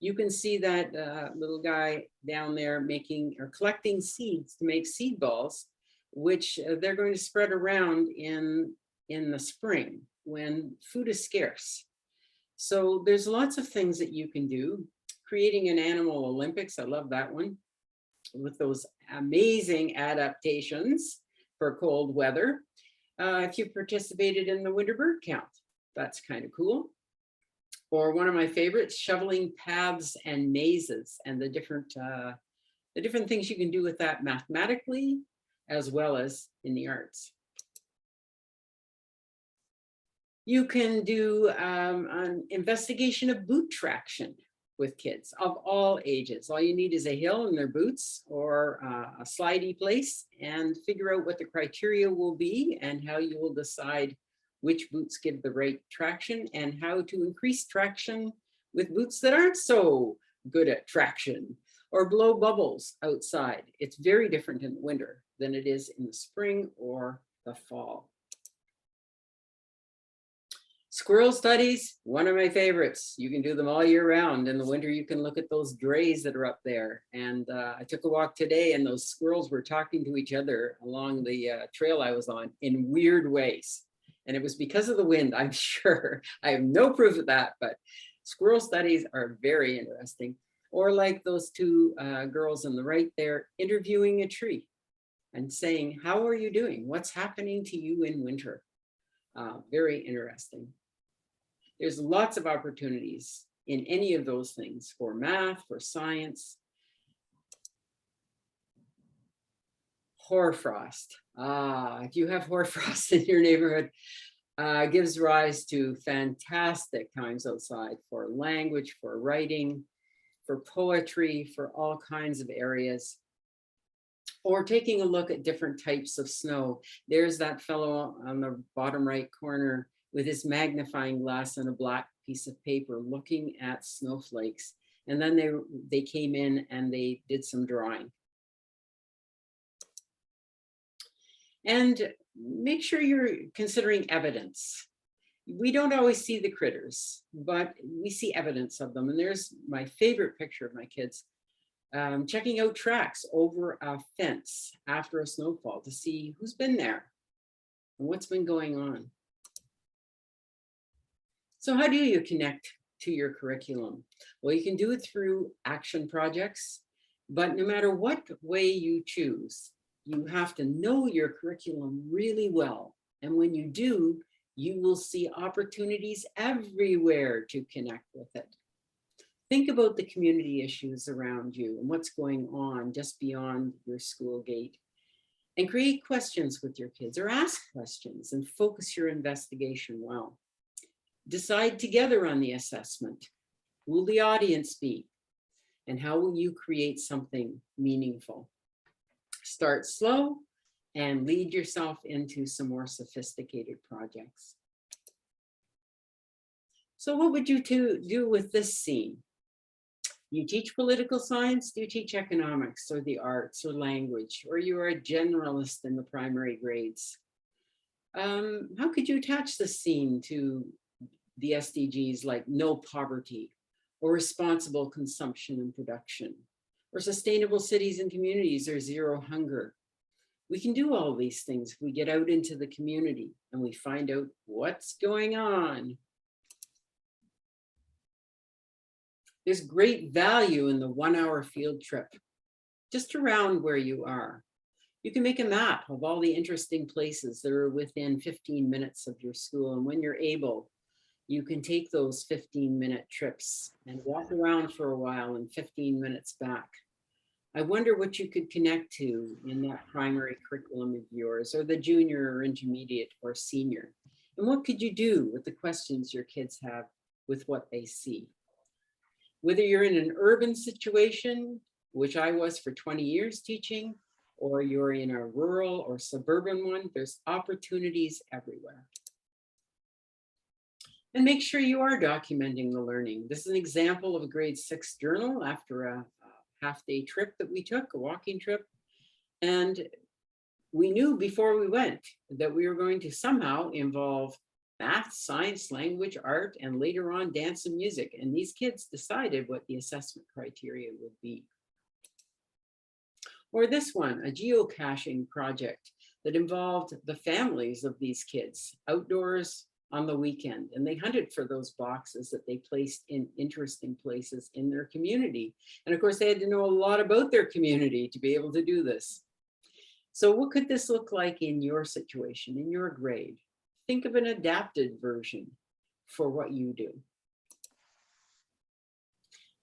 You can see that little guy down there making or collecting seeds to make seed balls, which they're going to spread around in the spring when food is scarce. So there's lots of things that you can do. creating an animal Olympics. I love that one, with those amazing adaptations for cold weather. If you participated in the winter bird count, that's kind of cool. Or one of my favorites, shoveling paths and mazes, and the different things you can do with that mathematically, as well as in the arts. You can do an investigation of boot traction with kids of all ages. All you need is a heel in their boots or a slidey place, and figure out what the criteria will be and how you will decide which boots give the right traction and how to increase traction with boots that aren't so good at traction, or blow bubbles outside. It's very different in the winter than it is in the spring or the fall. Squirrel Studies, one of my favorites. You can do them all year round. In the winter, you can look at those drays that are up there. And I took a walk today, and those squirrels were talking to each other along the trail I was on in weird ways. And it was because of the wind, I'm sure. I have no proof of that, but Squirrel Studies are very interesting. Or like those two girls on the right there, interviewing a tree and saying, how are you doing? What's happening to you in winter? Very interesting. There's lots of opportunities in any of those things for math, for science. Hoarfrost. If you have hoarfrost in your neighborhood, gives rise to fantastic times outside for language, for writing, for poetry, for all kinds of areas. Or taking a look at different types of snow. There's that fellow on the bottom right corner with his magnifying glass and a black piece of paper looking at snowflakes. And then they came in and they did some drawing. And make sure you're considering evidence. We don't always see the critters, but we see evidence of them. And there's my favorite picture of my kids. Checking out tracks over a fence after a snowfall to see who's been there and what's been going on. So how do you connect to your curriculum? Well, you can do it through action projects, but no matter what way you choose, you have to know your curriculum really well. And when you do, you will see opportunities everywhere to connect with it. Think about the community issues around you and what's going on just beyond your school gate, and create questions with your kids, or ask questions and focus your investigation well. Decide together on the assessment. Who will the audience be? And how will you create something meaningful? Start slow and lead yourself into some more sophisticated projects. So what would you do with this scene? You teach political science, do you teach economics or the arts or language, or you are a generalist in the primary grades? How could you attach this scene to the SDGs like no poverty, or responsible consumption and production, or sustainable cities and communities, or zero hunger? We can do all these things if we get out into the community and we find out what's going on. There's great value in the 1-hour field trip, just around where you are. You can make a map of all the interesting places that are within 15 minutes of your school. And when you're able, you can take those 15-minute trips and walk around for a while and 15 minutes back. I wonder what you could connect to in that primary curriculum of yours, or the junior or intermediate or senior. And what could you do with the questions your kids have with what they see? Whether you're in an urban situation, which I was for 20 years teaching, or you're in a rural or suburban one, there's opportunities everywhere. And make sure you are documenting the learning. This is an example of a grade 6 journal after a half-day trip that we took, a walking trip. And we knew before we went that we were going to somehow involve math, science, language, art, and later on dance and music. And these kids decided what the assessment criteria would be. Or this one, a geocaching project that involved the families of these kids outdoors on the weekend, and they hunted for those boxes that they placed in interesting places in their community. And of course, they had to know a lot about their community to be able to do this. So what could this look like in your situation, in your grade? Think of an adapted version for what you do.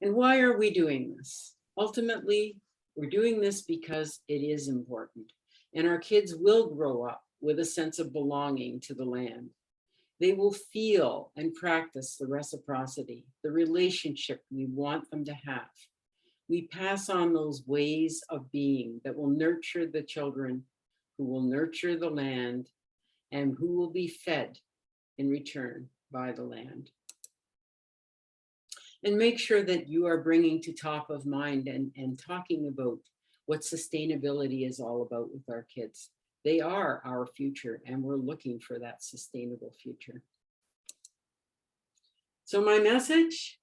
And why are we doing this? Ultimately, we're doing this because it is important. And our kids will grow up with a sense of belonging to the land. They will feel and practice the reciprocity, the relationship we want them to have. We pass on those ways of being that will nurture the children, who will nurture the land, and who will be fed in return by the land. And make sure that you are bringing to top of mind and talking about what sustainability is all about with our kids. They are our future, and we're looking for that sustainable future. So my message,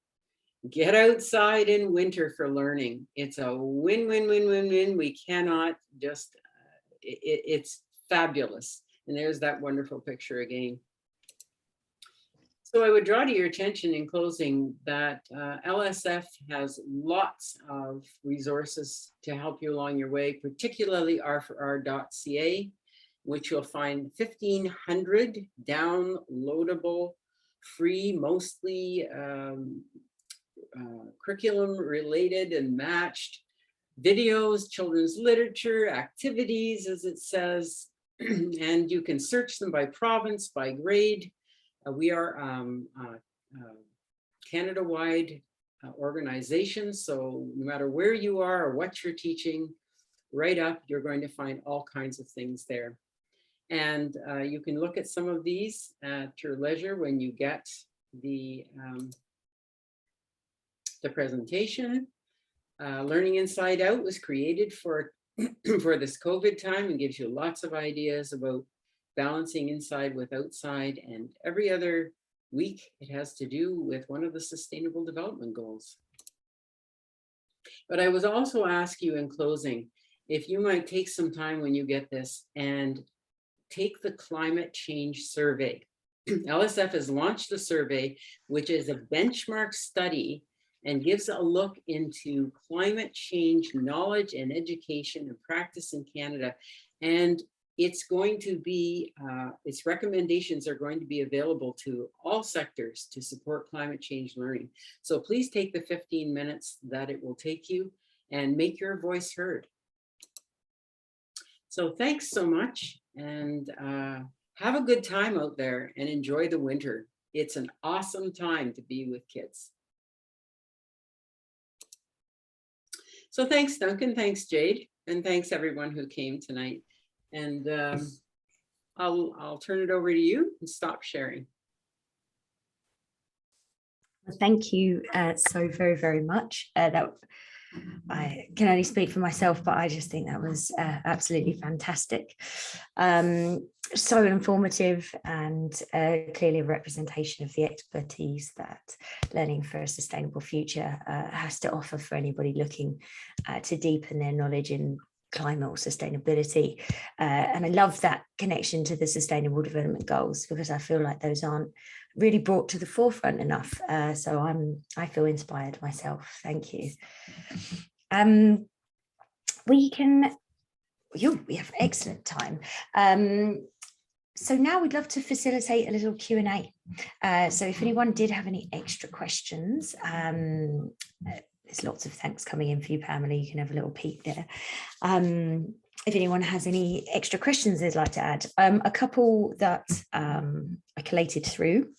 get outside in winter for learning. It's a win-win-win-win-win. We cannot just, it's fabulous. And there's that wonderful picture again. So I would draw to your attention in closing that LSF has lots of resources to help you along your way, particularly r4r.ca, which you'll find 1,500 downloadable, free, mostly curriculum related and matched videos, children's literature, activities, as it says, and you can search them by province, by grade. We are Canada-wide organization, so no matter where you are or what you're teaching, right up, you're going to find all kinds of things there. And you can look at some of these at your leisure when you get the presentation. Learning Inside Out was created for for this COVID time and gives you lots of ideas about balancing inside with outside, and every other week it has to do with one of the Sustainable Development Goals. But I was also ask you in closing, if you might take some time when you get this and take the climate change survey. LSF has launched a survey, which is a benchmark study and gives a look into climate change knowledge and education and practice in Canada. And it's going to be, its recommendations are going to be available to all sectors to support climate change learning. So please take the 15 minutes that it will take you and make your voice heard. So thanks so much, and have a good time out there and enjoy the winter. It's an awesome time to be with kids. So thanks, Duncan, thanks, Jade, and thanks everyone who came tonight. And I'll turn it over to you and stop sharing. Thank you so very, very much. That I can only speak for myself, but I just think that was absolutely fantastic. So informative and clearly a representation of the expertise that Learning for a Sustainable Future has to offer for anybody looking to deepen their knowledge in climate or sustainability. And I love that connection to the Sustainable Development Goals, because I feel like those aren't really brought to the forefront enough. So I feel inspired myself. Thank you. We have excellent time. So now we'd love to facilitate a little Q&A. So if anyone did have any extra questions, there's lots of thanks coming in for you, Pamela. You can have a little peek there. If anyone has any extra questions they'd like to add, a couple that I collated through.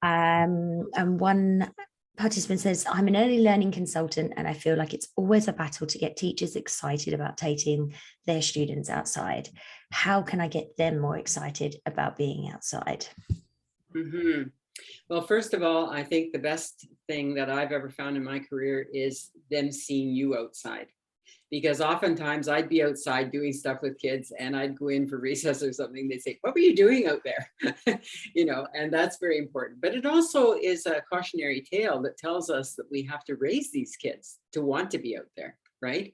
And one participant says, I'm an early learning consultant and I feel like it's always a battle to get teachers excited about taking their students outside. How can I get them more excited about being outside? Mm-hmm. Well, first of all, I think the best thing that I've ever found in my career is them seeing you outside. Because oftentimes I'd be outside doing stuff with kids and I'd go in for recess or something. They'd say, what were you doing out there? You know, and that's very important. But it also is a cautionary tale that tells us that we have to raise these kids to want to be out there, right?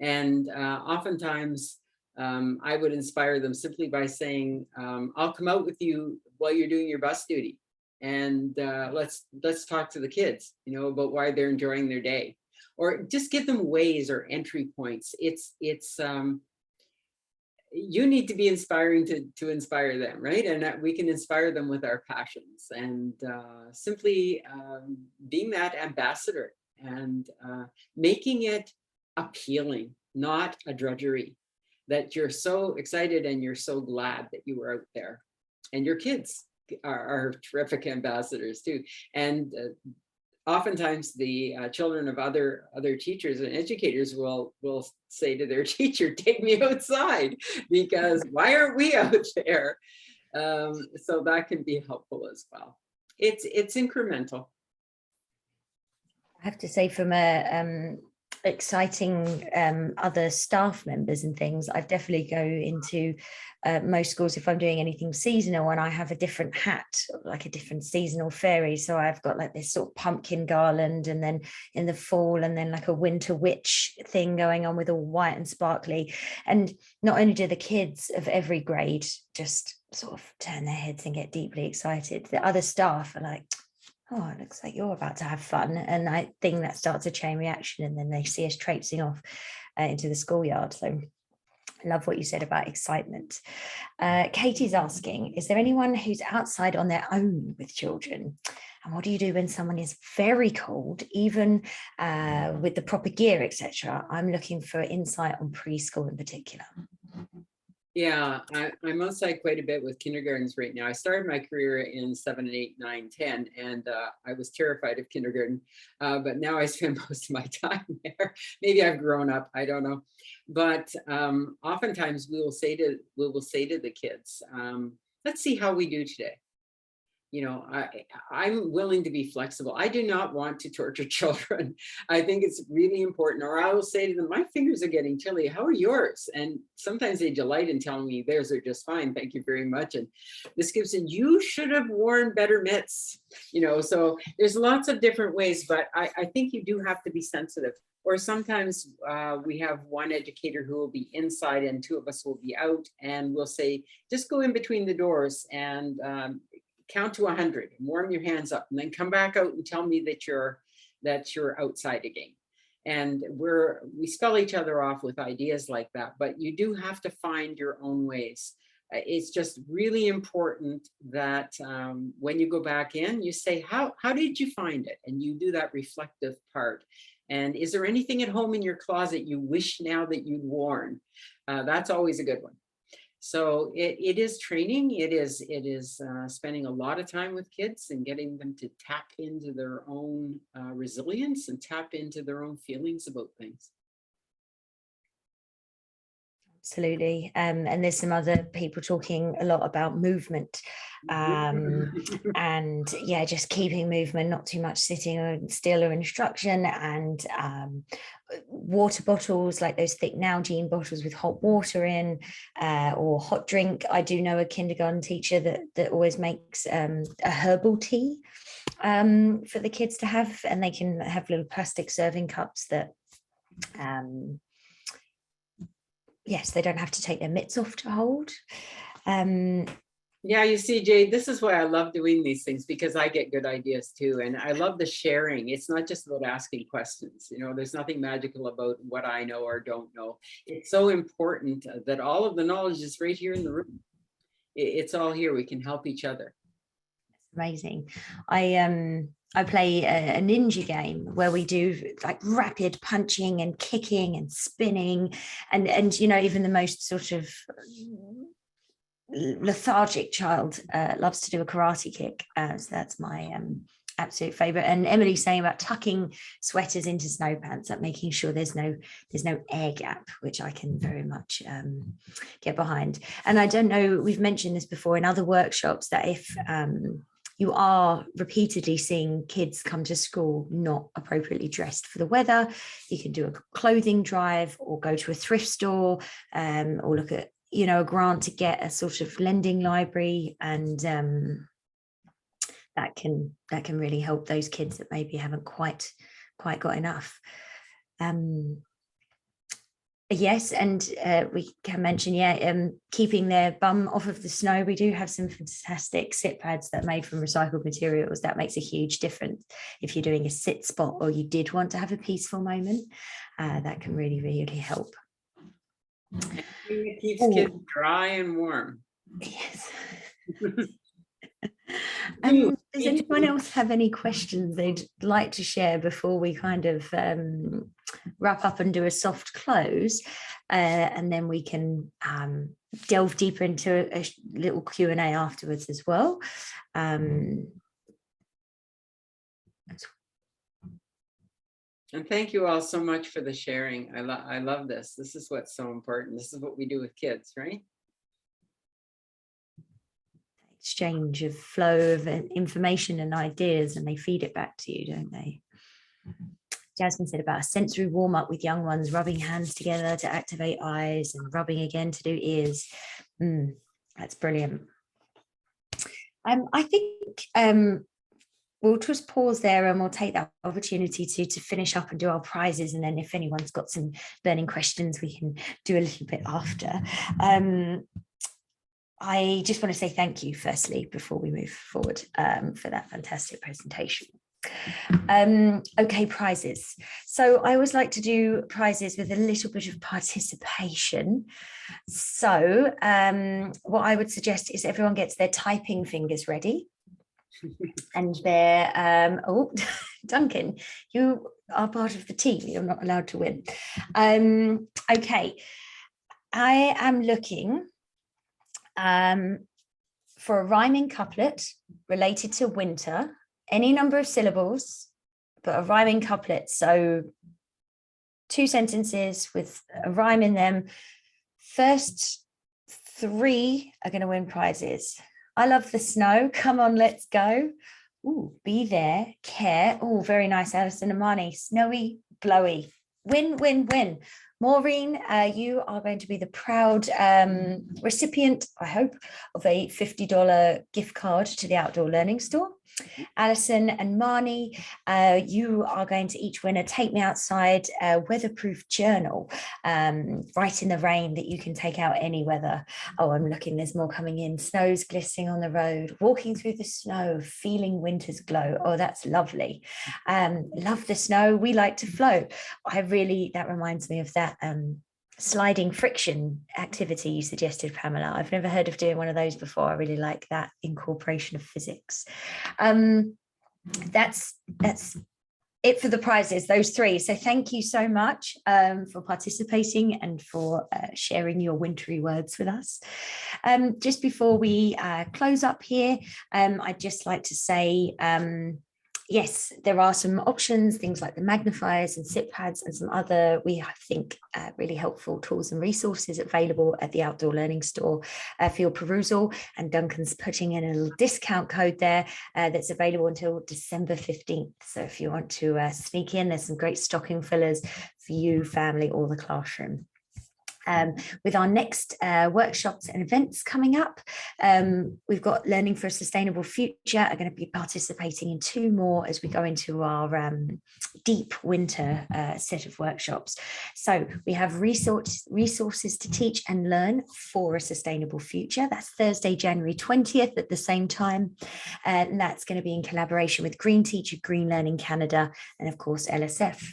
And oftentimes I would inspire them simply by saying, I'll come out with you while you're doing your bus duty. And let's talk to the kids, about why they're enjoying their day. Or just give them ways or entry points. You need to be inspiring to inspire them, right? And we can inspire them with our passions, and simply being that ambassador and making it appealing, not a drudgery, that you're so excited and you're so glad that you were out there. And your kids are terrific ambassadors too. And oftentimes the children of other teachers and educators will say to their teacher, take me outside, because why aren't we out there? So that can be helpful as well. It's incremental. I have to say, from a exciting other staff members and things, I definitely go into most schools if I'm doing anything seasonal, and I have a different hat, like a different seasonal fairy. So I've got like this sort of pumpkin garland, and then in the fall, and then like a winter witch thing going on with all white and sparkly. And not only do the kids of every grade just sort of turn their heads and get deeply excited, the other staff are like, oh, it looks like you're about to have fun. And I think that starts a chain reaction, and then they see us traipsing off into the schoolyard. So I love what you said about excitement. Katie's asking, is there anyone who's outside on their own with children? And what do you do when someone is very cold, even with the proper gear, etc.? I'm looking for insight on preschool in particular. Yeah, I'm outside quite a bit with kindergartens right now. I started my career in 7, 8, 9, 10, and I was terrified of kindergarten, but now I spend most of my time there. Maybe I've grown up, I don't know. But oftentimes we will say to the kids, let's see how we do today. I'm willing to be flexible. I do not want to torture children. I think it's really important. Or I will say to them, my fingers are getting chilly. How are yours? And sometimes they delight in telling me theirs are just fine. Thank you very much. And Miss Gibson, you should have worn better mitts. So there's lots of different ways, but I think you do have to be sensitive. Or sometimes we have one educator who will be inside and two of us will be out, and we'll say, just go in between the doors and count to 100 and warm your hands up, and then come back out and tell me that you're outside again. And we spell each other off with ideas like that, but you do have to find your own ways. It's just really important that when you go back in, you say, how did you find it? And you do that reflective part. And is there anything at home in your closet you wish now that you'd worn? That's always a good one. So it is training. It is spending a lot of time with kids and getting them to tap into their own resilience and tap into their own feelings about things. Absolutely. And there's some other people talking a lot about movement, and just keeping movement, not too much sitting still or instruction, and water bottles, like those thick Nalgene bottles with hot water in, or hot drink. I do know a kindergarten teacher that always makes a herbal tea for the kids to have, and they can have little plastic serving cups that yes, they don't have to take their mitts off to hold. Yeah, you see, Jade, this is why I love doing these things, because I get good ideas too. And I love the sharing. It's not just about asking questions. There's nothing magical about what I know or don't know. It's so important that all of the knowledge is right here in the room. It's all here. We can help each other. Amazing. I play a ninja game where we do like rapid punching and kicking and spinning, and even the most sort of lethargic child loves to do a karate kick. So that's my absolute favorite. And Emily's saying about tucking sweaters into snow pants, like making sure there's no air gap, which I can very much get behind. And I don't know, we've mentioned this before in other workshops, that if you are repeatedly seeing kids come to school not appropriately dressed for the weather, you can do a clothing drive, or go to a thrift store, or look at a grant to get a sort of lending library, and that can really help those kids that maybe haven't quite got enough. Yes, and we can mention, keeping their bum off of the snow. We do have some fantastic sit pads that are made from recycled materials. That makes a huge difference if you're doing a sit spot or you did want to have a peaceful moment. That can really, really help. It keeps kids dry and warm. Yes. Does anyone else have any questions they'd like to share before we kind of wrap up and do a soft close, and then we can delve deeper into a little Q&A afterwards as well. And thank you all so much for the sharing. I love this. This is what's so important. This is what we do with kids, right? Exchange of flow of information and ideas, and they feed it back to you, don't they? Jasmine said about a sensory warm-up with young ones, rubbing hands together to activate eyes and rubbing again to do ears. That's brilliant. I think we'll just pause there and we'll take that opportunity to finish up and do our prizes, and then if anyone's got some burning questions we can do a little bit after. I just want to say thank you firstly before we move forward for that fantastic presentation. Okay, prizes. So I always like to do prizes with a little bit of participation. So what I would suggest is everyone gets their typing fingers ready. And their, oh, Duncan, you are part of the team. You're not allowed to win. Okay, I am looking for a rhyming couplet related to winter, any number of syllables, but a rhyming couplet. So 2 sentences with a rhyme in them. First 3 are going to win prizes. I love the snow. Come on, let's go. Ooh, be there, care. Oh, very nice, Alison and Marnie. Snowy, blowy. Win, win, win. Maureen, you are going to be the proud recipient, I hope, of a $50 gift card to the Outdoor Learning Store. Alison and Marnie, you are going to each win a Take Me Outside weatherproof journal, right in the rain, that you can take out any weather. Oh, I'm looking, there's more coming in. Snow's glistening on the road, walking through the snow, feeling winter's glow. Oh, that's lovely. Love the snow, we like to float. That reminds me of that sliding friction activity you suggested, Pamela. I've never heard of doing one of those before. I really like that incorporation of physics. That's it for the prizes, those 3. So thank you so much for participating and for sharing your wintry words with us. Just before we close up here, I'd just like to say, yes, there are some options, things like the magnifiers and sit pads and some other, we think, really helpful tools and resources available at the Outdoor Learning Store for your perusal. And Duncan's putting in a little discount code there that's available until December 15th. So if you want to sneak in, there's some great stocking fillers for you, family, or the classroom. With our next workshops and events coming up, we've got Learning for a Sustainable Future. Are going to be participating in 2 more as we go into our deep winter set of workshops. So we have resources to teach and learn for a sustainable future. That's Thursday, January 20th at the same time. And that's going to be in collaboration with Green Teacher, Green Learning Canada, and of course LSF.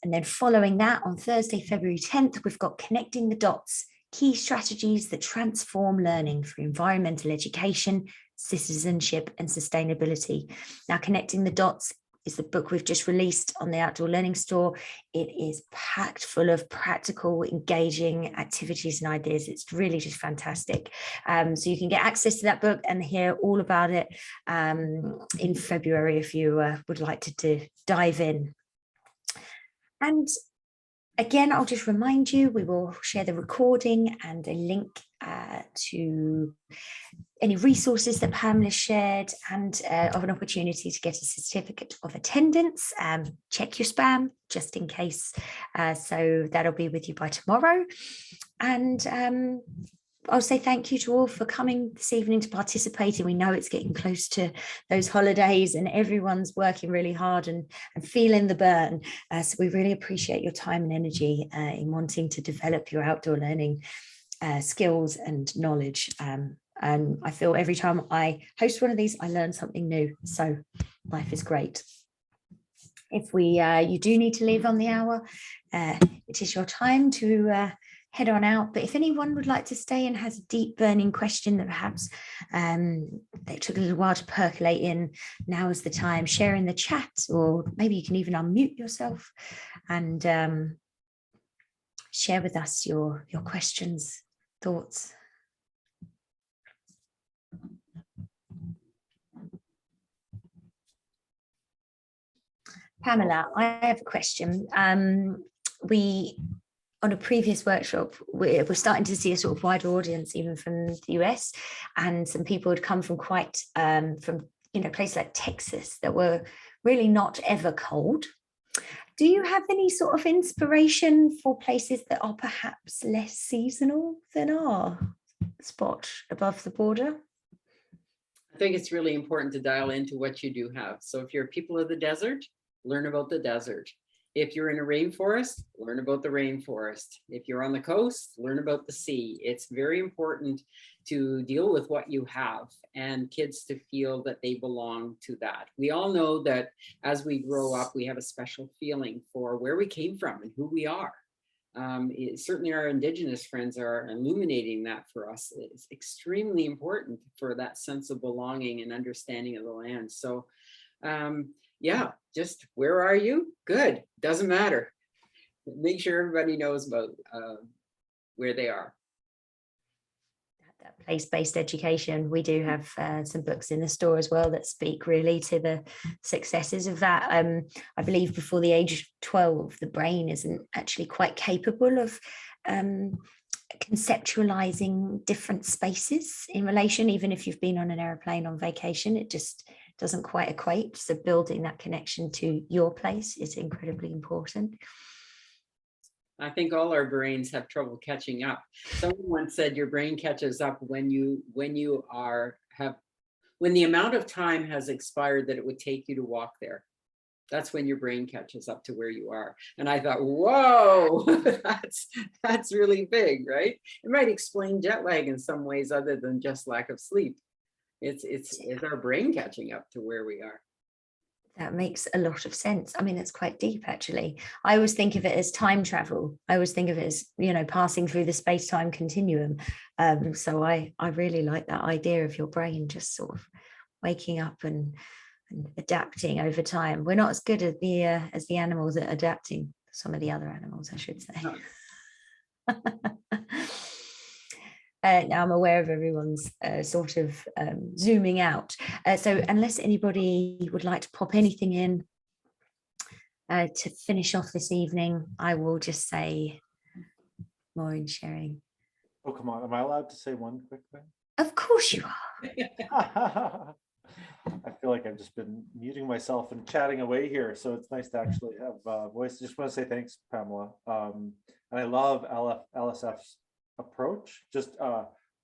And then following that, on Thursday, February 10th, we've got Connecting the Dots, Key Strategies that Transform Learning through Environmental Education, Citizenship and Sustainability. Now, Connecting the Dots is the book we've just released on the Outdoor Learning Store. It is packed full of practical, engaging activities and ideas. It's really just fantastic. So you can get access to that book and hear all about it in February if you would like to dive in. And again, I'll just remind you, we will share the recording and a link to any resources that Pamela shared, and of an opportunity to get a certificate of attendance. Check your spam just in case. So that'll be with you by tomorrow. And I'll say thank you to all for coming this evening to participate. And we know it's getting close to those holidays and everyone's working really hard and feeling the burn. So we really appreciate your time and energy in wanting to develop your outdoor learning skills and knowledge. And I feel every time I host one of these, I learn something new. So life is great. If you do need to leave on the hour, it is your time to head on out. But if anyone would like to stay and has a deep burning question that perhaps they took a little while to percolate in, now is the time. Share in the chat, or maybe you can even unmute yourself and share with us your questions, thoughts. Pamela, I have a question. On a previous workshop, we're starting to see a sort of wider audience, even from the US, and some people had come from places like Texas that were really not ever cold. Do you have any sort of inspiration for places that are perhaps less seasonal than our spot above the border? I think it's really important to dial into what you do have. So if you're people of the desert, learn about the desert. If you're in a rainforest, learn about the rainforest. If you're on the coast, learn about the sea. It's very important to deal with what you have and kids to feel that they belong to that. We all know that as we grow up, we have a special feeling for where we came from and who we are. Certainly our Indigenous friends are illuminating that for us. It's extremely important for that sense of belonging and understanding of the land. So yeah, just where are you? Good, doesn't matter. Make sure everybody knows about where they are. That place-based education, we do have some books in the store as well that speak really to the successes of that. I believe before the age of 12, the brain isn't actually quite capable of conceptualizing different spaces in relation. Even if you've been on an airplane on vacation, it just doesn't quite equate. So building that connection to your place is incredibly important. I think all our brains have trouble catching up. Someone once said your brain catches up when the amount of time has expired that it would take you to walk there. That's when your brain catches up to where you are. And I thought, whoa, that's really big, right? It might explain jet lag in some ways other than just lack of sleep. It's our brain catching up to where we are. That makes a lot of sense. I mean, it's quite deep, actually. I always think of it as time travel. I always think of it as, passing through the space-time continuum. So I really like that idea of your brain just sort of waking up and adapting over time. We're not as good at as the animals at adapting. Some of the other animals, I should say. Now I'm aware of everyone's sort of zooming out. So unless anybody would like to pop anything in to finish off this evening, I will just say Maureen sharing. Oh, come on. Am I allowed to say one quick thing? Of course you are. I feel like I've just been muting myself and chatting away here. So it's nice to actually have a voice. Just want to say thanks, Pamela. And I love LSF's approach, just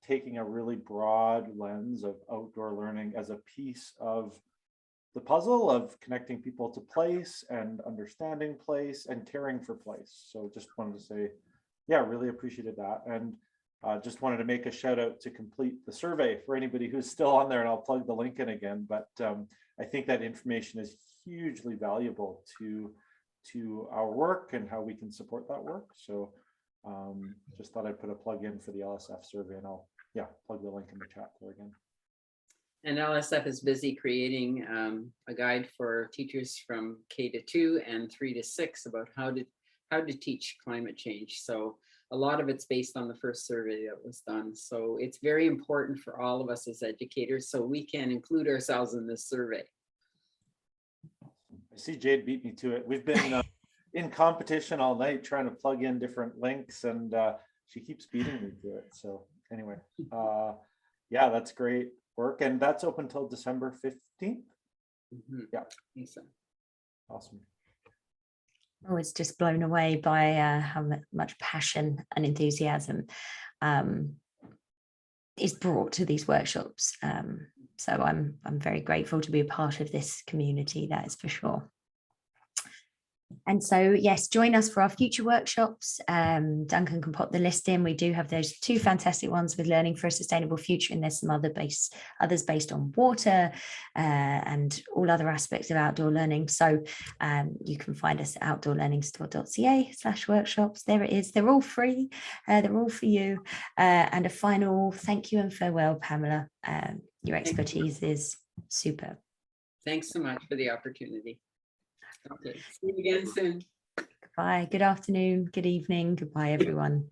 taking a really broad lens of outdoor learning as a piece of the puzzle of connecting people to place and understanding place and caring for place. So just wanted to say, yeah, really appreciated that. And just wanted to make a shout out to complete the survey for anybody who's still on there, and I'll plug the link in again. But I think that information is hugely valuable to our work and how we can support that work. So just thought I'd put a plug in for the LSF survey, and I'll plug the link in the chat there again. And LSF is busy creating a guide for teachers from K to 2 and 3 to 6 about how to teach climate change. So a lot of it's based on the first survey that was done. So it's very important for all of us as educators, so we can include ourselves in this survey. I see Jade beat me to it. We've been in competition all night trying to plug in different links, and she keeps beating me to it. So anyway, yeah, that's great work. And that's open till December 15th. Mm-hmm. Yeah. So. Awesome. I was just blown away by how much passion and enthusiasm is brought to these workshops. So I'm very grateful to be a part of this community, that is for sure. And so, yes, join us for our future workshops. Duncan can pop the list in. We do have those 2 fantastic ones with Learning for a Sustainable Future, and there's some others based on water and all other aspects of outdoor learning. So you can find us at outdoorlearningstore.ca/workshops. There it is. They're all free. They're all for you. And a final thank you and farewell, Pamela. Your expertise is superb. Thanks so much for the opportunity. Okay, see you again soon. Goodbye. Good afternoon. Good evening. Goodbye, everyone.